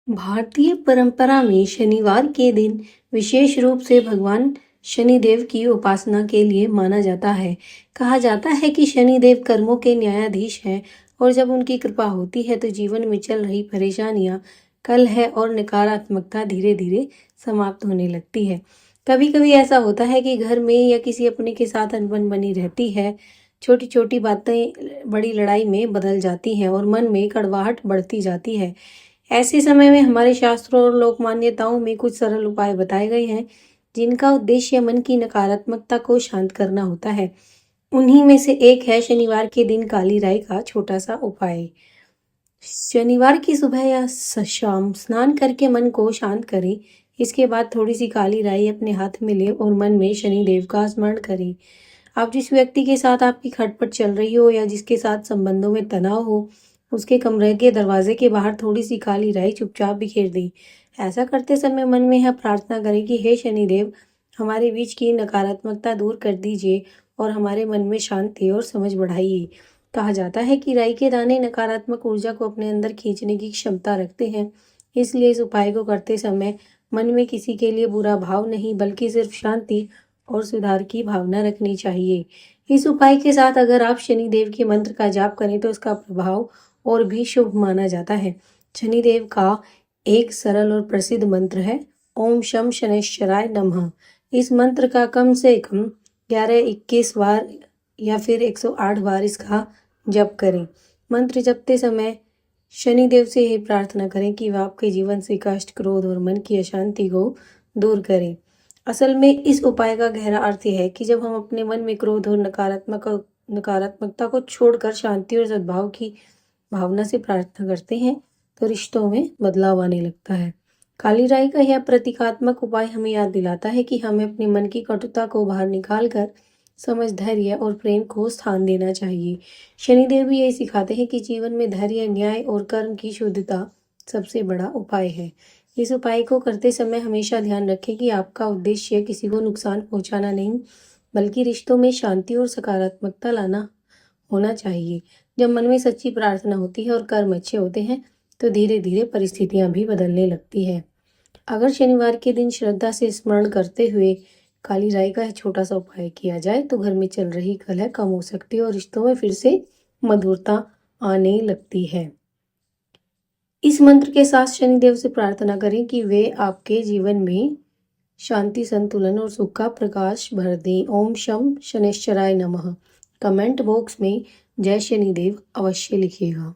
भारतीय परंपरा में शनिवार के दिन विशेष रूप से भगवान शनिदेव की उपासना के लिए माना जाता है। कहा जाता है कि शनिदेव कर्मों के न्यायाधीश हैं और जब उनकी कृपा होती है तो जीवन में चल रही परेशानियां, कलह और नकारात्मकता धीरे धीरे समाप्त होने लगती है। कभी कभी ऐसा होता है कि घर में या किसी अपने के साथ अनबन बनी रहती है। छोटी छोटी बातें बड़ी लड़ाई में बदल जाती हैं और मन में कड़वाहट बढ़ती जाती है। ऐसे समय में हमारे शास्त्रों और लोक मान्यताओं में कुछ सरल उपाय बताए गए हैं जिनका उद्देश्य मन की नकारात्मकता को शांत करना होता है। उन्हीं में से एक है शनिवार के दिन काली राई का छोटा सा उपाय। शनिवार की सुबह या शाम स्नान करके मन को शांत करें। इसके बाद थोड़ी सी काली राई अपने हाथ में लें और मन में शनिदेव का स्मरण करें। आप जिस व्यक्ति के साथ आपकी खटपट चल रही हो या जिसके साथ संबंधों में तनाव हो, उसके कमरे के दरवाजे के बाहर थोड़ी सी काली राई चुपचाप बिखेर दें। ऐसा करते समय मन में यह प्रार्थना करें कि हे शनिदेव, हमारे बीच की नकारात्मकता दूर कर दीजिए और हमारे मन में शांति और समझ बढ़ाइए। कहा जाता है कि राई के दाने नकारात्मक ऊर्जा को अपने अंदर खींचने की क्षमता रखते हैं। इसलिए इस उपाय को करते समय मन में किसी के लिए बुरा भाव नहीं बल्कि सिर्फ शांति और सुधार की भावना रखनी चाहिए। इस उपाय के साथ अगर आप शनिदेव के मंत्र का जाप करें तो इसका प्रभाव और भी शुभ माना जाता है। शनिदेव का एक सरल और प्रसिद्ध मंत्र है ओम शम शनैश्चराय नमः। इस मंत्र का कम से कम 11-21 बार या फिर 108 बार इसका जप करें। मंत्र जपते समय शनिदेव से यही प्रार्थना करें कि वह आपके जीवन से कष्ट, क्रोध और मन की अशांति को दूर करें। असल में इस उपाय का गहरा अर्थ यह है कि जब हम अपने मन में क्रोध और नकारात्मकता को छोड़कर शांति और सद्भाव की भावना से प्रार्थना करते हैं तो रिश्तों में बदलाव आने लगता है। काली राई का यह प्रतीकात्मक उपाय हमें याद दिलाता है कि हमें अपने मन की कटुता को बाहर निकालकर समझ, धैर्य और प्रेम को स्थान देना चाहिए। शनिदेव भी यही सिखाते हैं कि जीवन में धैर्य, न्याय और कर्म की शुद्धता सबसे बड़ा उपाय है। इस उपाय को करते समय हमेशा ध्यान रखें कि आपका उद्देश्य किसी को नुकसान पहुंचाना नहीं बल्कि रिश्तों में शांति और सकारात्मकता लाना होना चाहिए। जब मन में सच्ची प्रार्थना होती है और कर्म अच्छे होते हैं तो धीरे धीरे परिस्थितियां भी बदलने लगती है। अगर शनिवार के दिन श्रद्धा से स्मरण करते हुए काली राई का छोटा सा उपाय किया जाए तो घर में चल रही कलह कम हो सकती है और रिश्तों में फिर से मधुरता आने लगती है। इस मंत्र के साथ शनिदेव से प्रार्थना करें कि वे आपके जीवन में शांति, संतुलन और सुख का प्रकाश भर दें। ओम शम शनैश्चराय नमः। कमेंट बॉक्स में जय शनिदेव अवश्य लिखिएगा।